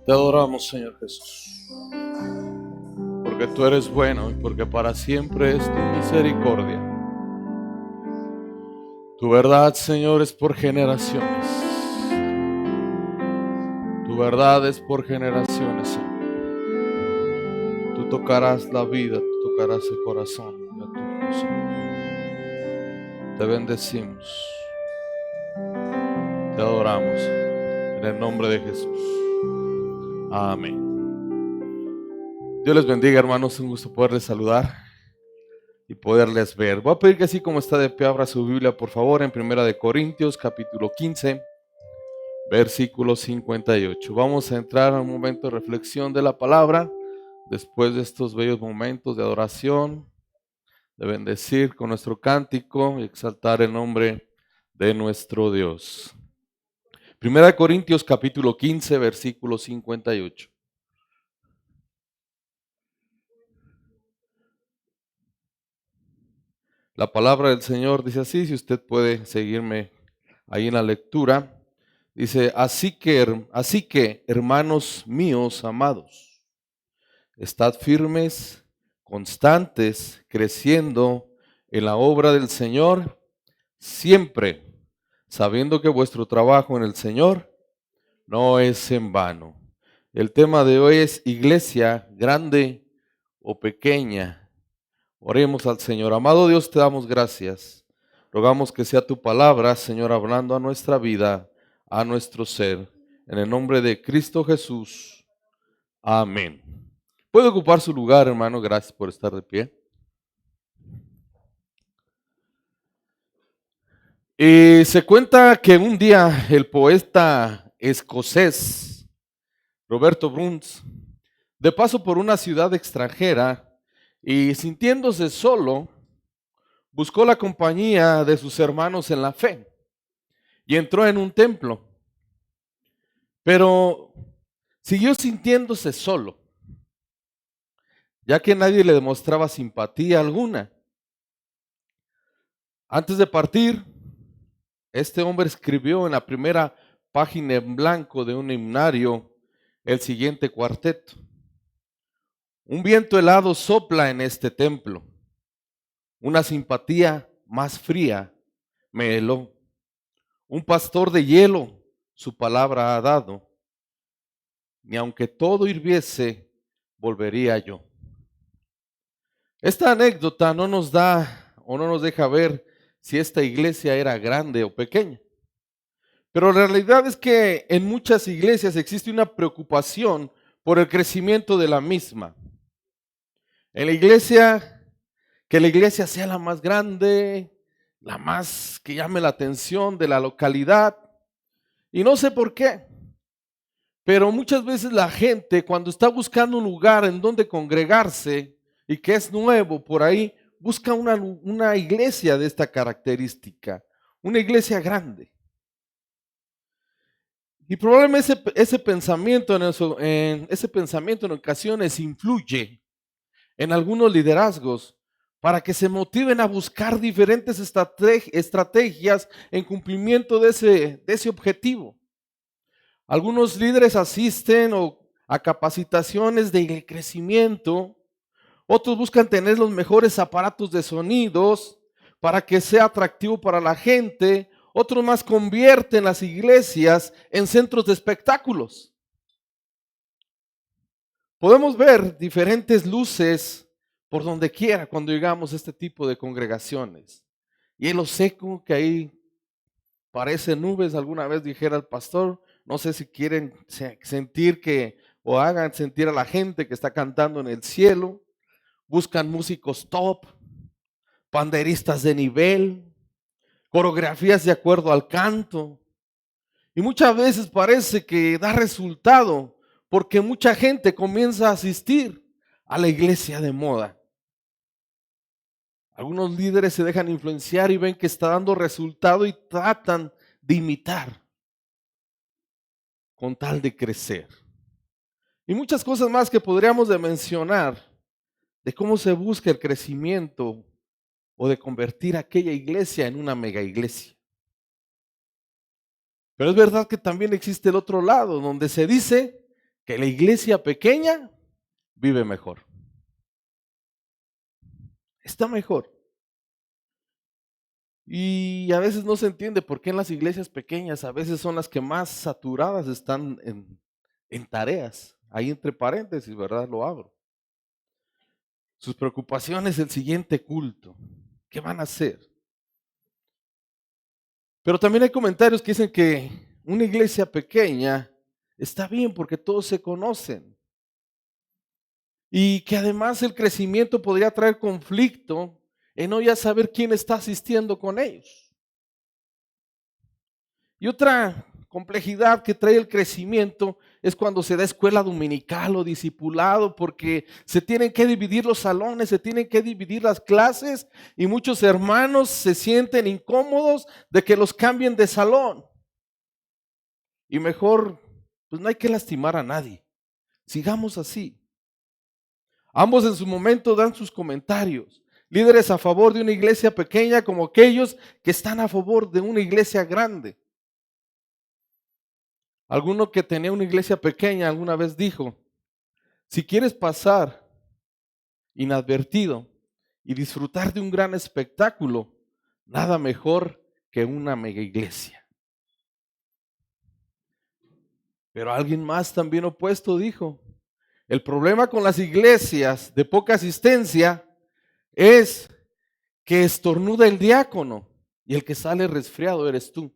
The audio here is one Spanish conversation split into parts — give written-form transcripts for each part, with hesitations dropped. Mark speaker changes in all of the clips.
Speaker 1: Te adoramos, Señor Jesús, porque tú eres bueno y porque para siempre es tu misericordia. Tu verdad, Señor, es por generaciones. Tu verdad es por generaciones, Señor. Tú tocarás la vida, tú tocarás el corazón de tu Hijo, Señor. Te bendecimos, te adoramos, en el nombre de Jesús. Amén. Dios les bendiga, hermanos, es un gusto poderles saludar y poderles ver. Voy a pedir que así como está de pie, abra su Biblia, por favor, en 1 Corintios, capítulo 15, versículo 58. Vamos a entrar a un momento de reflexión de la palabra, después de estos bellos momentos de adoración, de bendecir con nuestro cántico y exaltar el nombre de nuestro Dios. 1 Corintios, capítulo 15, versículo 58. La palabra del Señor dice así, si usted puede seguirme ahí en la lectura. Dice, así que, hermanos míos amados, estad firmes, constantes, creciendo en la obra del Señor, siempre sabiendo que vuestro trabajo en el Señor no es en vano. El tema de hoy es iglesia grande o pequeña. Oremos al Señor. Amado Dios, te damos gracias. Rogamos que sea tu palabra, Señor, hablando a nuestra vida, a nuestro ser. En el nombre de Cristo Jesús. Amén. ¿Puede ocupar su lugar, hermano? Gracias por estar de pie. Se cuenta que un día el poeta escocés Roberto Burns, de paso por una ciudad extranjera y sintiéndose solo, buscó la compañía de sus hermanos en la fe y entró en un templo, pero siguió sintiéndose solo, ya que nadie le demostraba simpatía alguna. Antes de partir, este hombre escribió en la primera página en blanco de un himnario el siguiente cuarteto: un viento helado sopla en este templo, una simpatía más fría me heló. Un pastor de hielo su palabra ha dado, ni aunque todo hirviese, volvería yo. Esta anécdota no nos da o no nos deja ver si esta iglesia era grande o pequeña. Pero la realidad es que en muchas iglesias existe una preocupación por el crecimiento de la misma. En la iglesia, que la iglesia sea la más grande, la más que llame la atención de la localidad. Y no sé por qué, pero muchas veces la gente, cuando está buscando un lugar en donde congregarse y que es nuevo por ahí, busca una iglesia de esta característica, una iglesia grande. Y probablemente ese pensamiento ese pensamiento en ocasiones influye en algunos liderazgos para que se motiven a buscar diferentes estrategias en cumplimiento de ese objetivo. Algunos líderes asisten a capacitaciones de crecimiento, otros buscan tener los mejores aparatos de sonidos para que sea atractivo para la gente, otros más convierten las iglesias en centros de espectáculos. Podemos ver diferentes luces por donde quiera cuando llegamos a este tipo de congregaciones. Y en lo seco que ahí parece nubes, alguna vez dijera el pastor, no sé si quieren sentir que o hagan sentir a la gente que está cantando en el cielo. Buscan músicos top, panderistas de nivel, coreografías de acuerdo al canto. Y muchas veces parece que da resultado porque mucha gente comienza a asistir a la iglesia de moda. Algunos líderes se dejan influenciar y ven que está dando resultado y tratan de imitar con tal de crecer. Y muchas cosas más que podríamos de mencionar de cómo se busca el crecimiento o de convertir aquella iglesia en una mega iglesia. Pero es verdad que también existe el otro lado, donde se dice que la iglesia pequeña vive mejor. Está mejor. Y a veces no se entiende por qué en las iglesias pequeñas a veces son las que más saturadas están en tareas. Ahí entre paréntesis, ¿verdad? Lo abro. Sus preocupaciones el siguiente culto. ¿Qué van a hacer? Pero también hay comentarios que dicen que una iglesia pequeña está bien porque todos se conocen. Y que además el crecimiento podría traer conflicto en no ya saber quién está asistiendo con ellos. Y otra complejidad que trae el crecimiento es cuando se da escuela dominical o discipulado, porque se tienen que dividir los salones, se tienen que dividir las clases y muchos hermanos se sienten incómodos de que los cambien de salón. Y mejor, pues no hay que lastimar a nadie. Sigamos así. Ambos en su momento dan sus comentarios. Líderes a favor de una iglesia pequeña como aquellos que están a favor de una iglesia grande. Alguno que tenía una iglesia pequeña alguna vez dijo, si quieres pasar inadvertido y disfrutar de un gran espectáculo, nada mejor que una mega iglesia. Pero alguien más también opuesto dijo, el problema con las iglesias de poca asistencia es que estornuda el diácono y el que sale resfriado eres tú.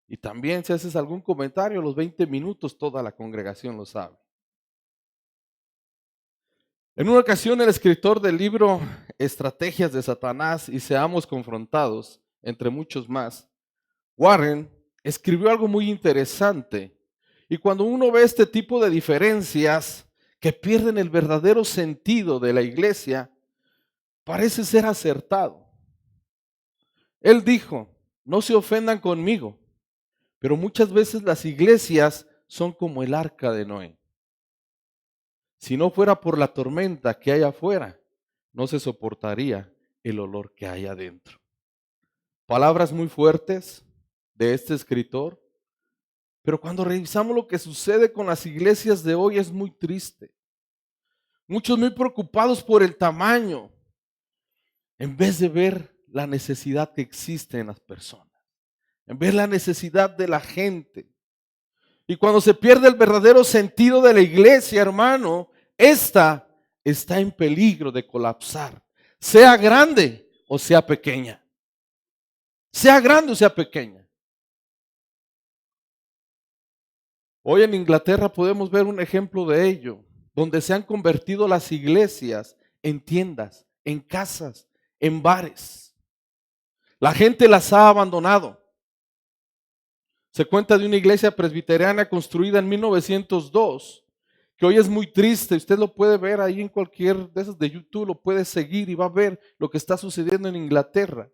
Speaker 1: Y también si haces algún comentario, a los 20 minutos toda la congregación lo sabe. En una ocasión el escritor del libro Estrategias de Satanás y Seamos Confrontados, entre muchos más, Warren escribió algo muy interesante. Y cuando uno ve este tipo de diferencias que pierden el verdadero sentido de la iglesia, parece ser acertado. Él dijo, no se ofendan conmigo, pero muchas veces las iglesias son como el arca de Noé. Si no fuera por la tormenta que hay afuera, no se soportaría el olor que hay adentro. Palabras muy fuertes de este escritor, pero cuando revisamos lo que sucede con las iglesias de hoy es muy triste. Muchos muy preocupados por el tamaño, en vez de ver la necesidad que existe en las personas, en ver la necesidad de la gente. Y cuando se pierde el verdadero sentido de la iglesia, hermano, esta está en peligro de colapsar, sea grande o sea pequeña. Sea grande o sea pequeña. Hoy en Inglaterra podemos ver un ejemplo de ello, donde se han convertido las iglesias en tiendas, en casas, en bares. La gente las ha abandonado. Se cuenta de una iglesia presbiteriana construida en 1902, que hoy es muy triste. Usted lo puede ver ahí en cualquier de esas de YouTube, lo puede seguir y va a ver lo que está sucediendo en Inglaterra.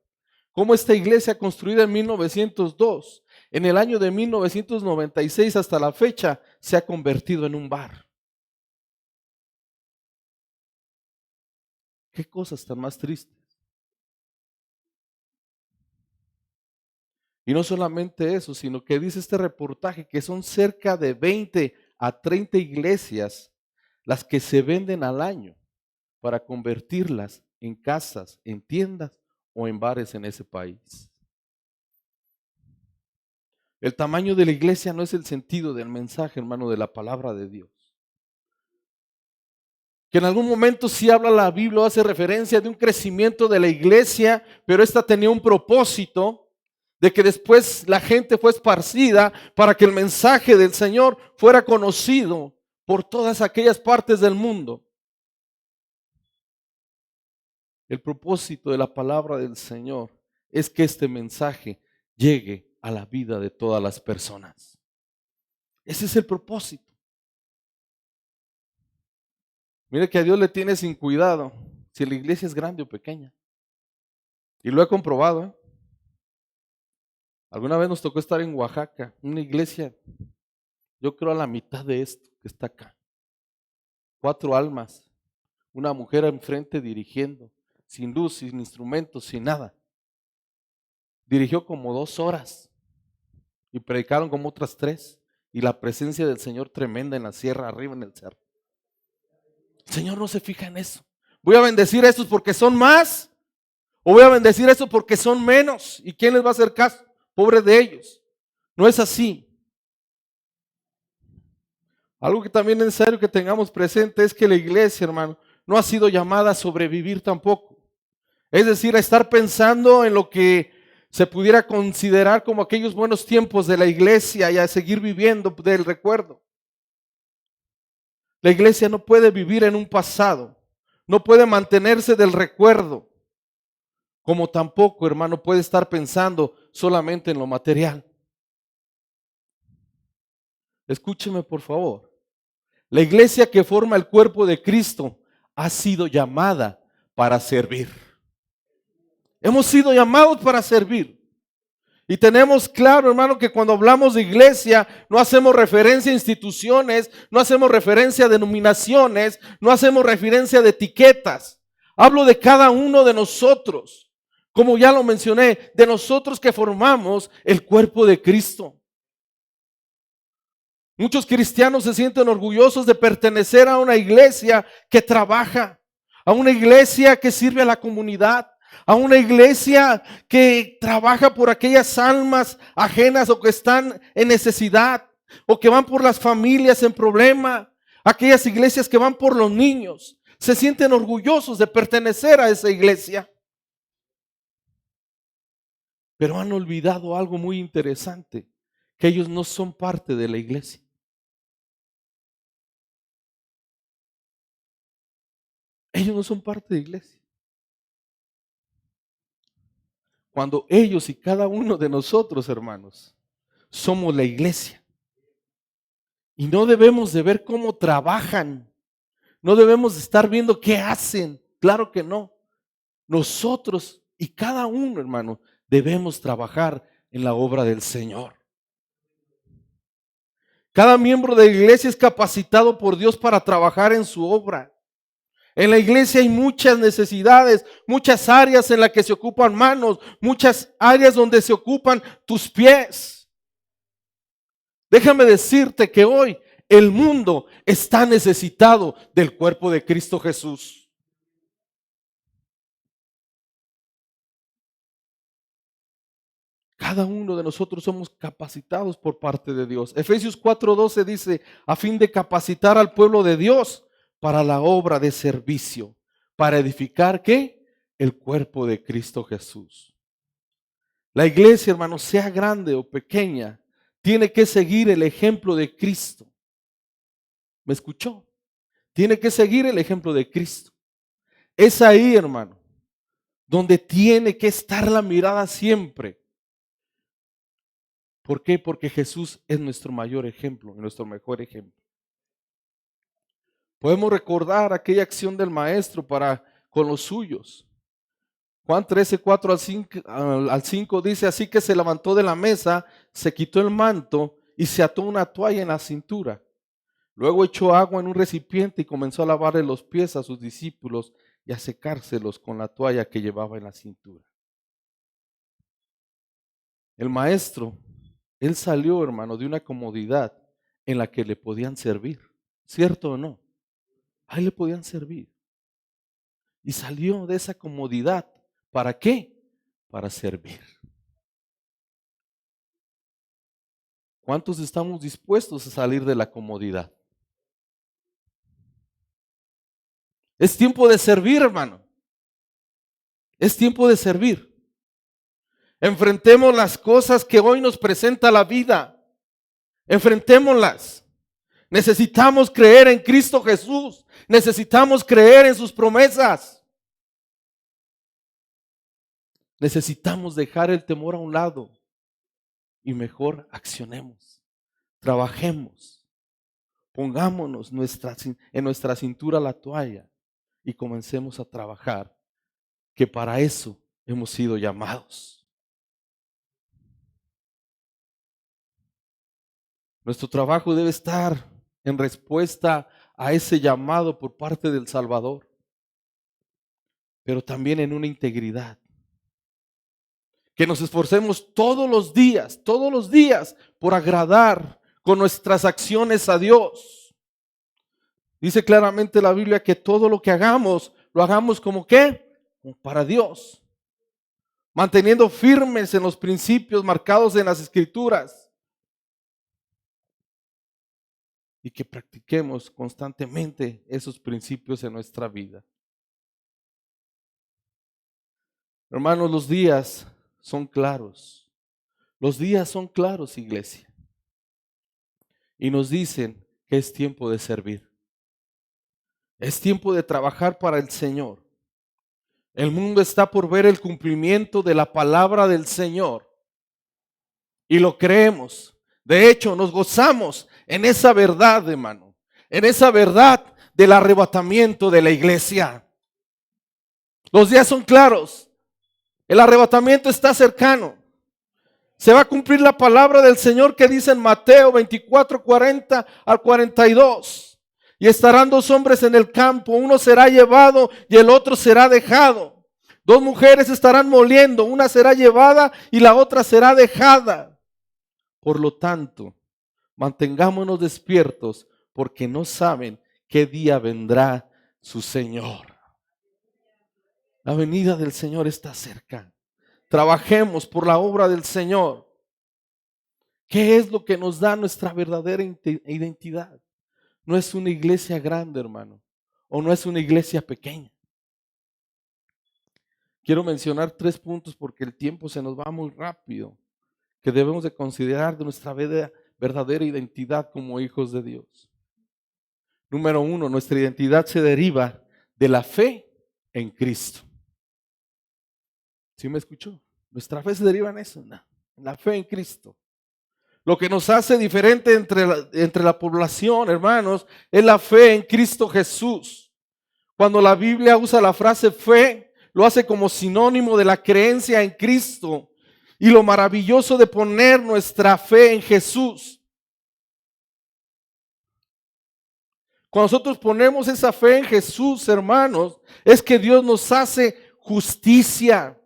Speaker 1: Cómo esta iglesia construida en 1902, en el año de 1996 hasta la fecha, se ha convertido en un bar. ¿Qué cosas tan más tristes? Y no solamente eso, sino que dice este reportaje que son cerca de 20 a 30 iglesias las que se venden al año para convertirlas en casas, en tiendas o en bares en ese país. El tamaño de la iglesia no es el sentido del mensaje, hermano, de la palabra de Dios. Que en algún momento sí habla la Biblia, hace referencia de un crecimiento de la iglesia, pero esta tenía un propósito de que después la gente fue esparcida para que el mensaje del Señor fuera conocido por todas aquellas partes del mundo. El propósito de la palabra del Señor es que este mensaje llegue a la vida de todas las personas. Ese es el propósito. Mire que a Dios le tiene sin cuidado si la iglesia es grande o pequeña. Y lo he comprobado, ¿eh? Alguna vez nos tocó estar en Oaxaca, una iglesia, yo creo a la mitad de esto que está acá. 4 almas, una mujer enfrente dirigiendo, sin luz, sin instrumentos, sin nada. Dirigió como 2 horas y predicaron como otras 3 y la presencia del Señor tremenda en la sierra, arriba en el cerro. El Señor no se fija en eso. Voy a bendecir a estos porque son más, o voy a bendecir a estos porque son menos. ¿Y quién les va a hacer caso? Pobre de ellos. No es así. Algo que también es necesario que tengamos presente es que la iglesia, hermano, no ha sido llamada a sobrevivir tampoco. Es decir, a estar pensando en lo que se pudiera considerar como aquellos buenos tiempos de la iglesia y a seguir viviendo del recuerdo. La iglesia no puede vivir en un pasado, no puede mantenerse del recuerdo, como tampoco, hermano, puede estar pensando solamente en lo material. Escúcheme, por favor. La iglesia que forma el cuerpo de Cristo ha sido llamada para servir. Hemos sido llamados para servir. Y tenemos claro, hermano, que cuando hablamos de iglesia no hacemos referencia a instituciones, no hacemos referencia a denominaciones, no hacemos referencia de etiquetas. Hablo de cada uno de nosotros, como ya lo mencioné, de nosotros que formamos el cuerpo de Cristo. Muchos cristianos se sienten orgullosos de pertenecer a una iglesia que trabaja, a una iglesia que sirve a la comunidad, a una iglesia que trabaja por aquellas almas ajenas o que están en necesidad, o que van por las familias en problema, aquellas iglesias que van por los niños. Se sienten orgullosos de pertenecer a esa iglesia. Pero han olvidado algo muy interesante, que ellos no son parte de la iglesia. Ellos no son parte de la iglesia. Cuando ellos y cada uno de nosotros, hermanos, somos la iglesia. Y no debemos de ver cómo trabajan. No debemos de estar viendo qué hacen. Claro que no. Nosotros y cada uno, hermano, debemos trabajar en la obra del Señor. Cada miembro de la iglesia es capacitado por Dios para trabajar en su obra. En la iglesia hay muchas necesidades, muchas áreas en las que se ocupan manos, muchas áreas donde se ocupan tus pies. Déjame decirte que hoy el mundo está necesitado del cuerpo de Cristo Jesús. Cada uno de nosotros somos capacitados por parte de Dios. Efesios 4:12 dice, a fin de capacitar al pueblo de Dios para la obra de servicio, para edificar, ¿qué? El cuerpo de Cristo Jesús. La iglesia, hermano, sea grande o pequeña, tiene que seguir el ejemplo de Cristo. ¿Me escuchó? Tiene que seguir el ejemplo de Cristo. Es ahí, hermano, donde tiene que estar la mirada siempre. ¿Por qué? Porque Jesús es nuestro mayor ejemplo, nuestro mejor ejemplo. Podemos recordar aquella acción del maestro para con los suyos. Juan 13, 4 al 5 dice, así que se levantó de la mesa, se quitó el manto y se ató una toalla en la cintura. Luego echó agua en un recipiente y comenzó a lavarle los pies a sus discípulos y a secárselos con la toalla que llevaba en la cintura. El maestro, él salió, hermano, de una comodidad en la que le podían servir. ¿Cierto o no? Ahí le podían servir. Y salió de esa comodidad. ¿Para qué? Para servir. ¿Cuántos estamos dispuestos a salir de la comodidad? Es tiempo de servir, hermano. Es tiempo de servir. Enfrentemos las cosas que hoy nos presenta la vida. Enfrentémoslas. Necesitamos creer en Cristo Jesús. Necesitamos creer en sus promesas. Necesitamos dejar el temor a un lado y mejor accionemos, trabajemos, pongámonos en nuestra cintura la toalla y comencemos a trabajar, que para eso hemos sido llamados. Nuestro trabajo debe estar en respuesta a ese llamado por parte del Salvador, pero también en una integridad. Que nos esforcemos todos los días por agradar con nuestras acciones a Dios. Dice claramente la Biblia que todo lo que hagamos, lo hagamos como ¿qué? Como para Dios. Manteniendo firmes en los principios marcados en las Escrituras. Y que practiquemos constantemente esos principios en nuestra vida. Hermanos, los días son claros. Los días son claros, iglesia. Y nos dicen que es tiempo de servir. Es tiempo de trabajar para el Señor. El mundo está por ver el cumplimiento de la palabra del Señor. Y lo creemos. De hecho, nos gozamos en esa verdad, hermano. En esa verdad del arrebatamiento de la iglesia. Los días son claros. El arrebatamiento está cercano. Se va a cumplir la palabra del Señor que dice en Mateo 24, 40 al 42. Y estarán dos hombres en el campo, uno será llevado y el otro será dejado. Dos mujeres estarán moliendo, una será llevada y la otra será dejada. Por lo tanto, mantengámonos despiertos porque no saben qué día vendrá su Señor. La venida del Señor está cerca. Trabajemos por la obra del Señor. ¿Qué es lo que nos da nuestra verdadera identidad? No es una iglesia grande, hermano, o no es una iglesia pequeña. Quiero mencionar 3 puntos porque el tiempo se nos va muy rápido, que debemos de considerar de nuestra verdadera identidad como hijos de Dios. Número 1, nuestra identidad se deriva de la fe en Cristo. ¿Sí me escuchó? Nuestra fe se deriva en eso, en la fe en Cristo. Lo que nos hace diferente entre la población, hermanos, es la fe en Cristo Jesús. Cuando la Biblia usa la frase fe, lo hace como sinónimo de la creencia en Cristo y lo maravilloso de poner nuestra fe en Jesús. Cuando nosotros ponemos esa fe en Jesús, hermanos, es que Dios nos hace justicia.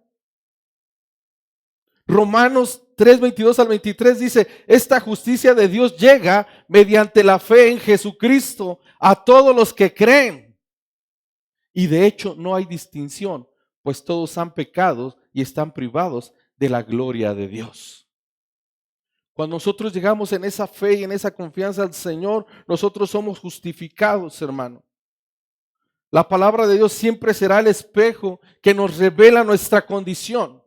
Speaker 1: Romanos 3, 22 al 23 dice, esta justicia de Dios llega mediante la fe en Jesucristo a todos los que creen. Y de hecho no hay distinción, pues todos han pecado y están privados de la gloria de Dios. Cuando nosotros llegamos en esa fe y en esa confianza al Señor, nosotros somos justificados, hermano. La palabra de Dios siempre será el espejo que nos revela nuestra condición.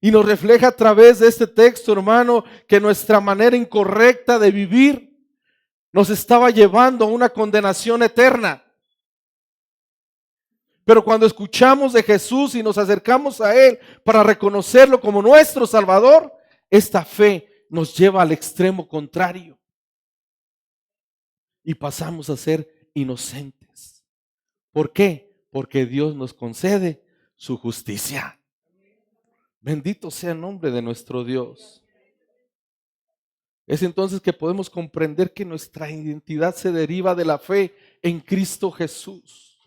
Speaker 1: Y nos refleja a través de este texto, hermano, que nuestra manera incorrecta de vivir nos estaba llevando a una condenación eterna. Pero cuando escuchamos de Jesús y nos acercamos a Él para reconocerlo como nuestro Salvador, esta fe nos lleva al extremo contrario. Y pasamos a ser inocentes. ¿Por qué? Porque Dios nos concede su justicia. Bendito sea el nombre de nuestro Dios. Es entonces que podemos comprender que nuestra identidad se deriva de la fe en Cristo Jesús.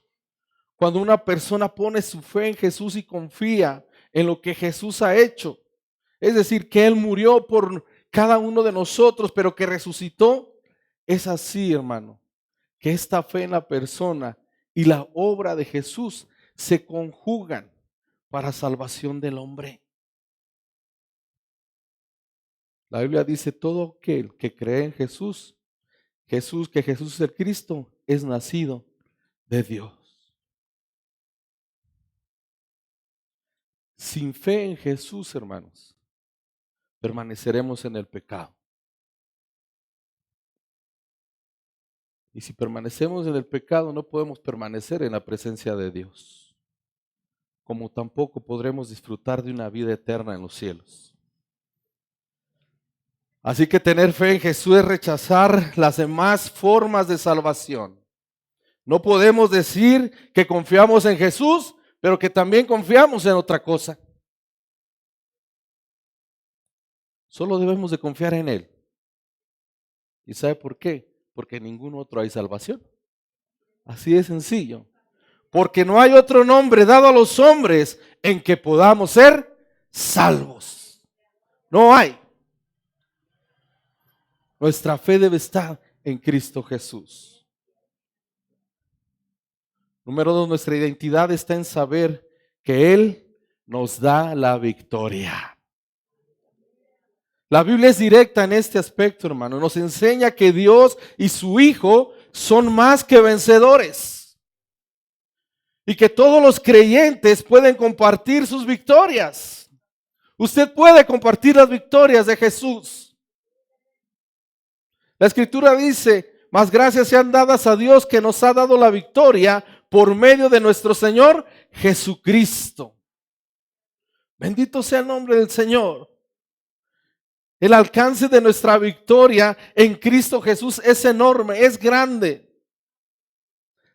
Speaker 1: Cuando una persona pone su fe en Jesús y confía en lo que Jesús ha hecho, es decir, que Él murió por cada uno de nosotros, pero que resucitó, es así, hermano, que esta fe en la persona y la obra de Jesús se conjugan para salvación del hombre. La Biblia dice, todo aquel que cree en Jesús, que Jesús es el Cristo, es nacido de Dios. Sin fe en Jesús, hermanos, permaneceremos en el pecado. Y si permanecemos en el pecado, no podemos permanecer en la presencia de Dios, como tampoco podremos disfrutar de una vida eterna en los cielos. Así que tener fe en Jesús es rechazar las demás formas de salvación. No podemos decir que confiamos en Jesús, pero que también confiamos en otra cosa. Solo debemos de confiar en Él. ¿Y sabe por qué? Porque en ningún otro hay salvación. Así de sencillo. Porque no hay otro nombre dado a los hombres en que podamos ser salvos. No hay. Nuestra fe debe estar en Cristo Jesús. Número 2, nuestra identidad está en saber que Él nos da la victoria. La Biblia es directa en este aspecto, hermano. Nos enseña que Dios y su Hijo son más que vencedores. Y que todos los creyentes pueden compartir sus victorias. Usted puede compartir las victorias de Jesús. La Escritura dice, mas gracias sean dadas a Dios que nos ha dado la victoria por medio de nuestro Señor Jesucristo. Bendito sea el nombre del Señor. El alcance de nuestra victoria en Cristo Jesús es enorme, es grande.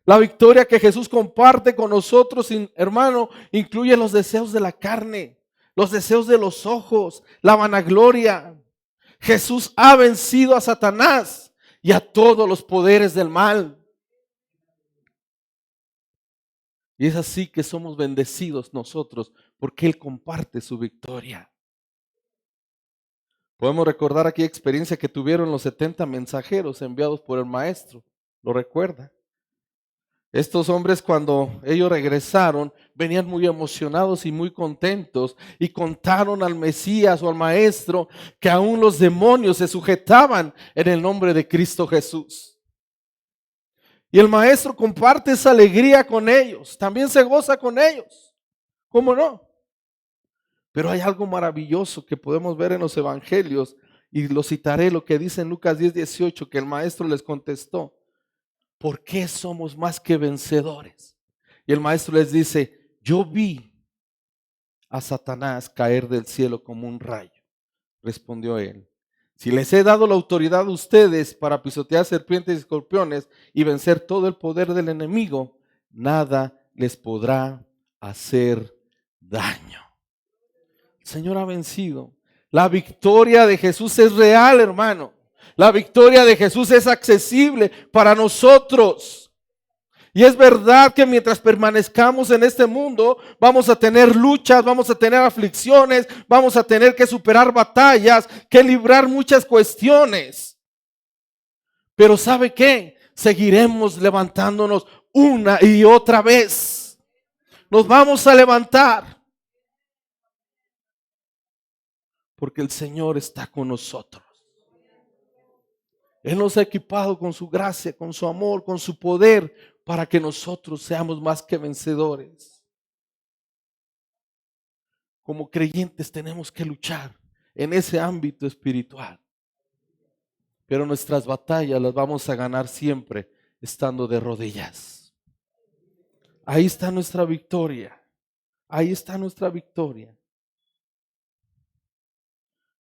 Speaker 1: La victoria que Jesús comparte con nosotros, hermano, incluye los deseos de la carne, los deseos de los ojos, la vanagloria. Jesús ha vencido a Satanás y a todos los poderes del mal. Y es así que somos bendecidos nosotros, porque Él comparte su victoria. Podemos recordar aquella experiencia que tuvieron los 70 mensajeros enviados por el maestro. ¿Lo recuerda? Estos hombres, cuando ellos regresaron, venían muy emocionados y muy contentos y contaron al Mesías o al maestro que aún los demonios se sujetaban en el nombre de Cristo Jesús. Y el maestro comparte esa alegría con ellos, también se goza con ellos. ¿Cómo no? Pero hay algo maravilloso que podemos ver en los evangelios, y lo citaré, lo que dice en Lucas 10:18, que el maestro les contestó: ¿por qué somos más que vencedores? Y el maestro les dice: yo vi a Satanás caer del cielo como un rayo. Respondió él: si les he dado la autoridad a ustedes para pisotear serpientes y escorpiones y vencer todo el poder del enemigo, nada les podrá hacer daño. El Señor ha vencido. La victoria de Jesús es real, hermano. La victoria de Jesús es accesible para nosotros. Y es verdad que mientras permanezcamos en este mundo, vamos a tener luchas, vamos a tener aflicciones, vamos a tener que superar batallas, que librar muchas cuestiones. Pero ¿sabe qué? Seguiremos levantándonos una y otra vez. Nos vamos a levantar. Porque el Señor está con nosotros. Él nos ha equipado con su gracia, con su amor, con su poder, para que nosotros seamos más que vencedores. Como creyentes tenemos que luchar en ese ámbito espiritual. Pero nuestras batallas las vamos a ganar siempre estando de rodillas. Ahí está nuestra victoria. Ahí está nuestra victoria.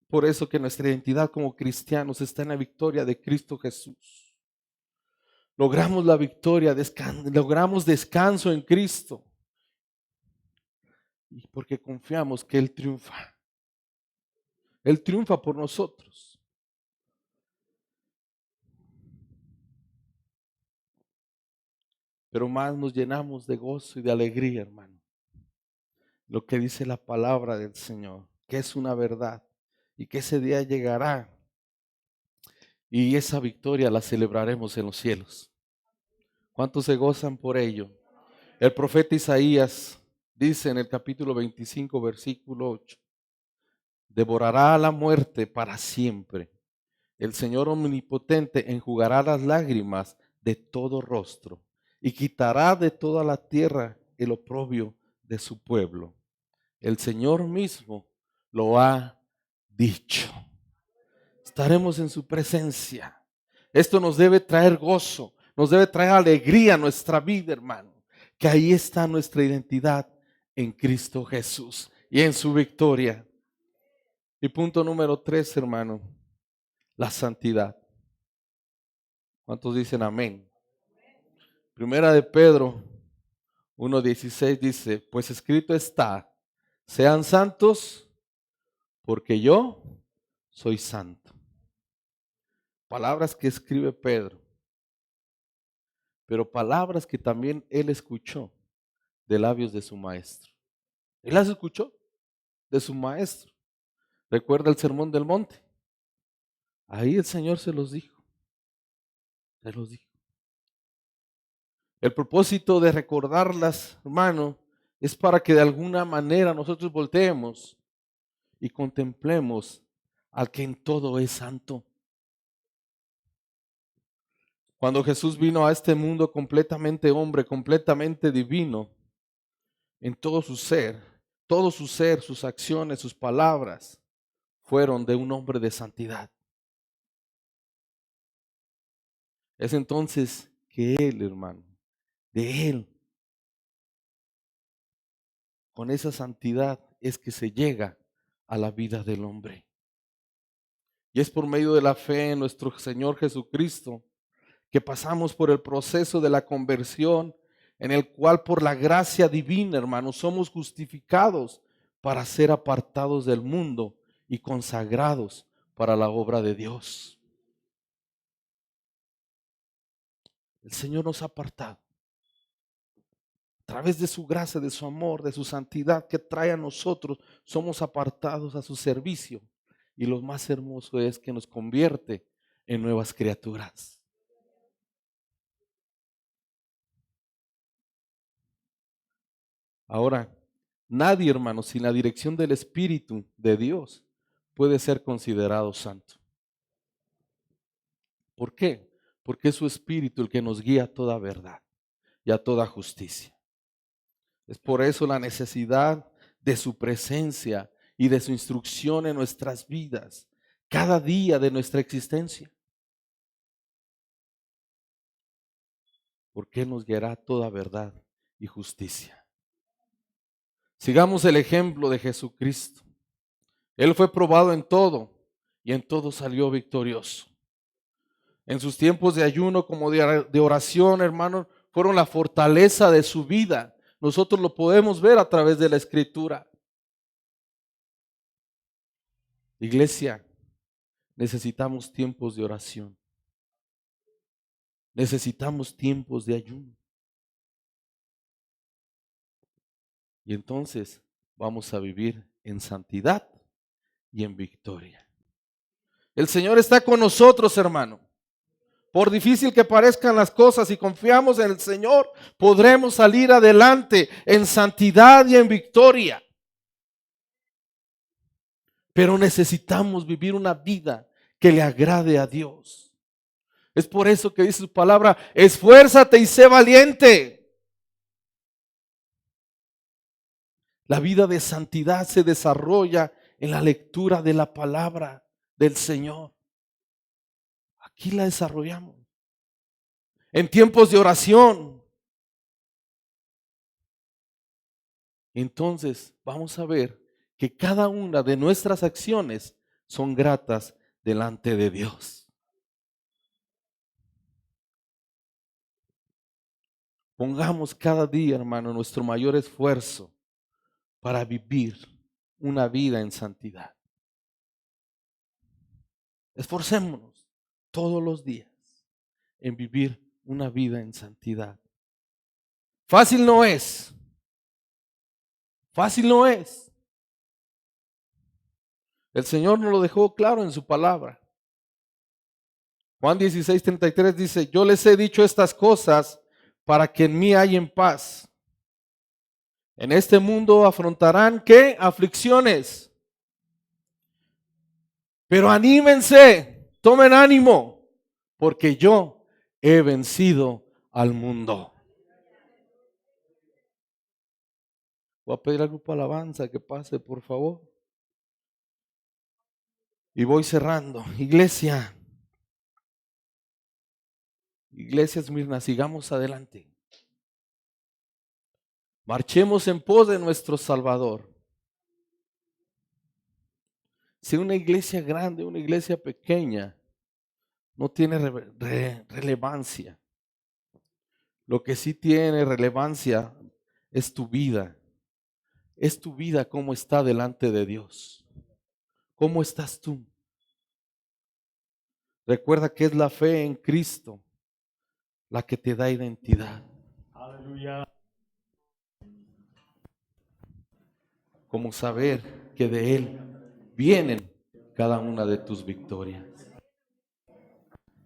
Speaker 1: Por eso que nuestra identidad como cristianos está en la victoria de Cristo Jesús. Logramos la victoria, logramos descanso en Cristo. Y porque confiamos que Él triunfa. Él triunfa por nosotros. Pero más nos llenamos de gozo y de alegría, hermano. Lo que dice la palabra del Señor, que es una verdad y que ese día llegará. Y esa victoria la celebraremos en los cielos. ¿Cuántos se gozan por ello? El profeta Isaías dice en el capítulo 25, versículo 8: devorará a la muerte para siempre. El Señor omnipotente enjugará las lágrimas de todo rostro y quitará de toda la tierra el oprobio de su pueblo. El Señor mismo lo ha dicho. Estaremos en su presencia. Esto nos debe traer gozo, nos debe traer alegría a nuestra vida, hermano. Que ahí está nuestra identidad en Cristo Jesús y en su victoria. Y punto número 3, hermano, la santidad. ¿Cuántos dicen amén? Primera de Pedro 1:16 dice: pues escrito está, sean santos porque yo soy santo. Palabras que escribe Pedro, pero palabras que también él escuchó de labios de su maestro. Él las escuchó de su maestro. ¿Recuerda el sermón del monte? Ahí el Señor se los dijo. Se los dijo. El propósito de recordarlas, hermano, es para que de alguna manera nosotros volteemos y contemplemos al que en todo es santo. Cuando Jesús vino a este mundo completamente hombre, completamente divino, en todo su ser, sus acciones, sus palabras, fueron de un hombre de santidad. Es entonces que Él, hermano, de Él, con esa santidad es que se llega a la vida del hombre. Y es por medio de la fe en nuestro Señor Jesucristo que pasamos por el proceso de la conversión, en el cual por la gracia divina, hermanos, somos justificados para ser apartados del mundo y consagrados para la obra de Dios. El Señor nos ha apartado a través de su gracia, de su amor, de su santidad que trae a nosotros. Somos apartados a su servicio, y lo más hermoso es que nos convierte en nuevas criaturas. Ahora, nadie, hermano, sin la dirección del Espíritu de Dios puede ser considerado santo. ¿Por qué? Porque es su Espíritu el que nos guía a toda verdad y a toda justicia. Es por eso la necesidad de su presencia y de su instrucción en nuestras vidas, cada día de nuestra existencia. Porque Él nos guiará a toda verdad y justicia. Sigamos el ejemplo de Jesucristo. Él fue probado en todo y en todo salió victorioso. En sus tiempos de ayuno como de oración, hermanos, fueron la fortaleza de su vida. Nosotros lo podemos ver a través de la Escritura. Iglesia, necesitamos tiempos de oración. Necesitamos tiempos de ayuno. Y entonces vamos a vivir en santidad y en victoria. El Señor está con nosotros, hermano. Por difícil que parezcan las cosas, si confiamos en el Señor, podremos salir adelante en santidad y en victoria. Pero necesitamos vivir una vida que le agrade a Dios. Es por eso que dice su palabra: esfuérzate y sé valiente. La vida de santidad se desarrolla en la lectura de la palabra del Señor. Aquí la desarrollamos. En tiempos de oración. Entonces vamos a ver que cada una de nuestras acciones son gratas delante de Dios. Pongamos cada día, hermano, nuestro mayor esfuerzo para vivir una vida en santidad. Esforcémonos todos los días en vivir una vida en santidad. Fácil no es. Fácil no es. El Señor nos lo dejó claro en su palabra. Juan 16:33 dice: yo les he dicho estas cosas para que en mí hayan paz. En este mundo afrontarán, ¿qué? Aflicciones. Pero anímense, tomen ánimo, porque yo he vencido al mundo. Voy a pedir al grupo alabanza que pase, por favor. Y voy cerrando. Iglesia, Esmirna, sigamos adelante. Marchemos en pos de nuestro Salvador. Si una iglesia grande, una iglesia pequeña, no tiene relevancia. Lo que sí tiene relevancia es tu vida. Es tu vida cómo está delante de Dios. ¿Cómo estás tú? Recuerda que es la fe en Cristo la que te da identidad.
Speaker 2: Aleluya.
Speaker 1: Como saber que de Él vienen cada una de tus victorias.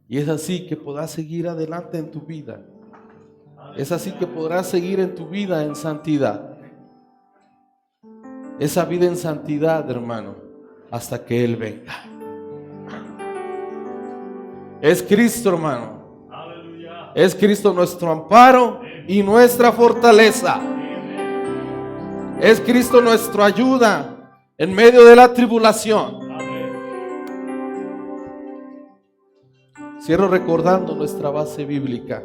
Speaker 1: Y es así que podrás seguir adelante en tu vida. Es así que podrás seguir en tu vida en santidad. Esa vida en santidad, hermano, hasta que Él venga. Es Cristo, hermano. Es Cristo nuestro amparo y nuestra fortaleza. Es Cristo nuestra ayuda en medio de la tribulación. Cierro recordando nuestra base bíblica.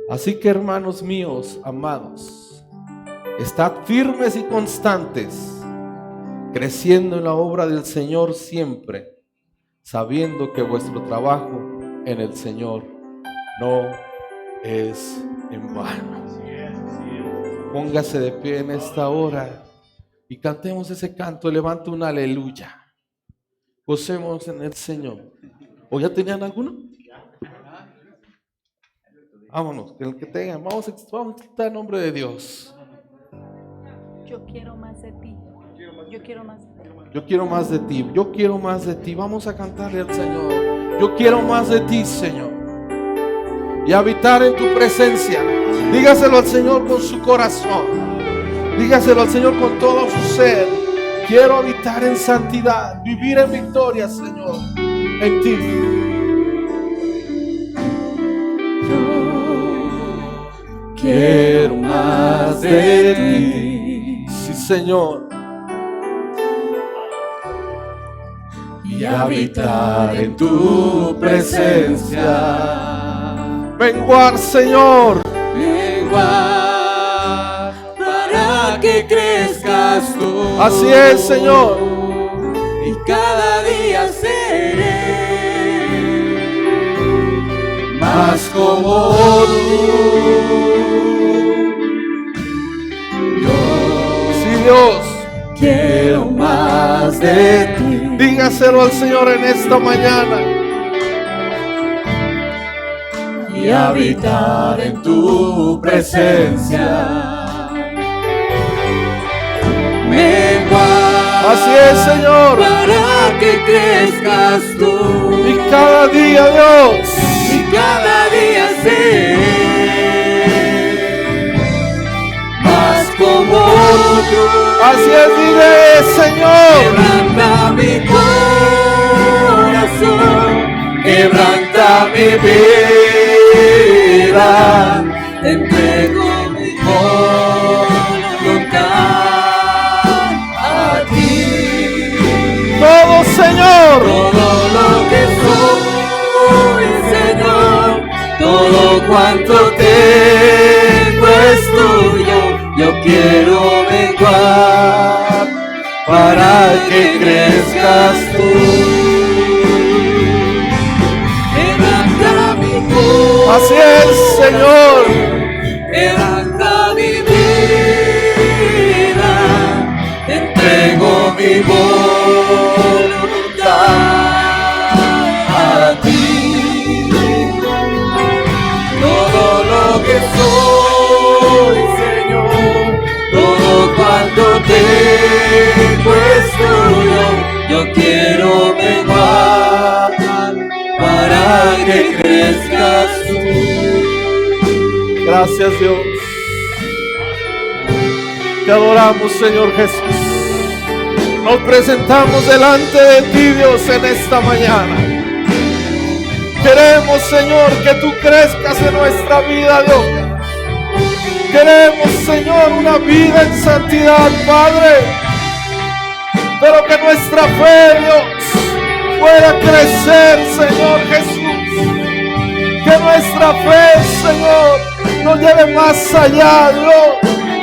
Speaker 1: Así que, hermanos míos, amados, estad firmes y constantes, creciendo en la obra del Señor siempre, sabiendo que vuestro trabajo en el Señor no es en vano. Póngase de pie en esta hora y cantemos ese canto. Levanta un aleluya. Gocemos en el Señor. ¿O ya tenían alguno? Vámonos, que el que tengan, vamos a exaltar el nombre de Dios.
Speaker 2: Yo quiero más de ti. Yo quiero más de ti.
Speaker 1: Yo quiero más de ti. Yo quiero más de ti. Vamos a cantarle al Señor. Yo quiero más de ti, Señor. Y habitar en tu presencia. Dígaselo al Señor con su corazón. Dígaselo al Señor con todo su ser. Quiero habitar en santidad, vivir en victoria, Señor, en ti.
Speaker 3: Quiero más de ti.
Speaker 1: Sí, Señor.
Speaker 3: Y habitar en tu presencia.
Speaker 1: Menguar, Señor.
Speaker 3: Menguar para que crezcas tú.
Speaker 1: Así es, Señor.
Speaker 3: Y cada día seré más como tú.
Speaker 1: Dios,
Speaker 3: quiero más de ti.
Speaker 1: Dígaselo al Señor en esta mañana.
Speaker 3: Y habitar en tu presencia. Menguar.
Speaker 1: Así es, Señor.
Speaker 3: Para que crezcas tú.
Speaker 1: Y cada día, Dios.
Speaker 3: Y cada día seré más como tú.
Speaker 1: Así es, dile, Señor.
Speaker 3: Quebranta mi corazón, quebranta mi vida, te entrego mi voluntad a ti.
Speaker 1: Todo, Señor.
Speaker 3: Todo lo que soy, Señor, todo cuanto tengo es tuyo. Yo quiero menguar para que crezcas tú. Levanta mi corazón.
Speaker 1: Así es, Señor.
Speaker 3: Levanta mi vida. Te entrego mi voluntad a ti. Todo lo que soy, cuando tengo es tuyo, yo quiero menguar para que crezcas tú.
Speaker 1: Gracias, Dios. Te adoramos, Señor Jesús. Nos presentamos delante de ti, Dios, en esta mañana. Queremos, Señor, que tú crezcas en nuestra vida, Dios. Queremos, Señor, una vida en santidad, Padre. Pero que nuestra fe, Dios, pueda crecer, Señor Jesús. Que nuestra fe, Señor, nos lleve más allá, Dios,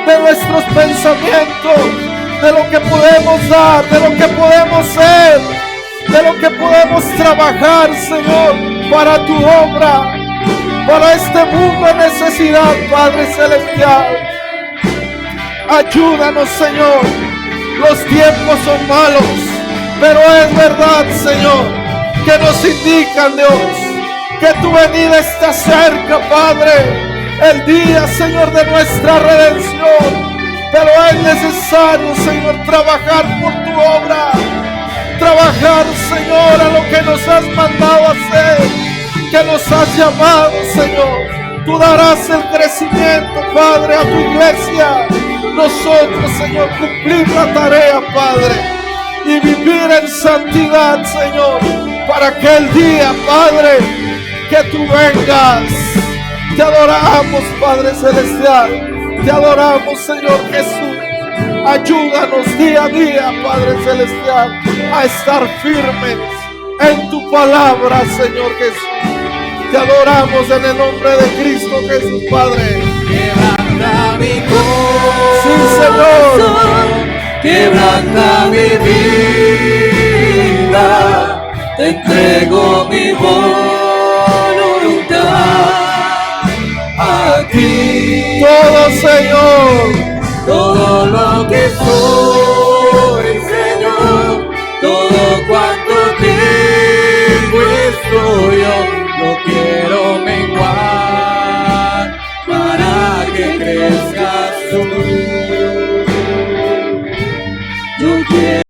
Speaker 1: de nuestros pensamientos, de lo que podemos dar, de lo que podemos ser, de lo que podemos trabajar, Señor, para tu obra. Para este mundo en necesidad, Padre Celestial. Ayúdanos, Señor. Los tiempos son malos, pero es verdad, Señor, que nos indican, Dios, que tu venida está cerca, Padre. El día, Señor, de nuestra redención. Pero es necesario, Señor, trabajar por tu obra. Trabajar, Señor, a lo que nos has mandado hacer. que nos has llamado, Señor. Tú darás el crecimiento, Padre, a tu iglesia. Nosotros, Señor, cumplir la tarea, Padre, y vivir en santidad, Señor, para aquel día, Padre, que tú vengas. Te adoramos, Padre Celestial. Te adoramos, Señor Jesús. Ayúdanos día a día, Padre Celestial, a estar firmes en tu palabra, Señor Jesús. Te adoramos en el nombre de Cristo Jesús, Padre.
Speaker 3: Quebranta mi
Speaker 1: Sí, Señor.
Speaker 3: corazón, quebranta mi vida, te entrego mi voluntad a ti.
Speaker 1: Todo, Señor.
Speaker 3: Todo lo que soy, Señor, todo cuanto tengo es tuyo. Yo quiero menguar para que crezcas tú.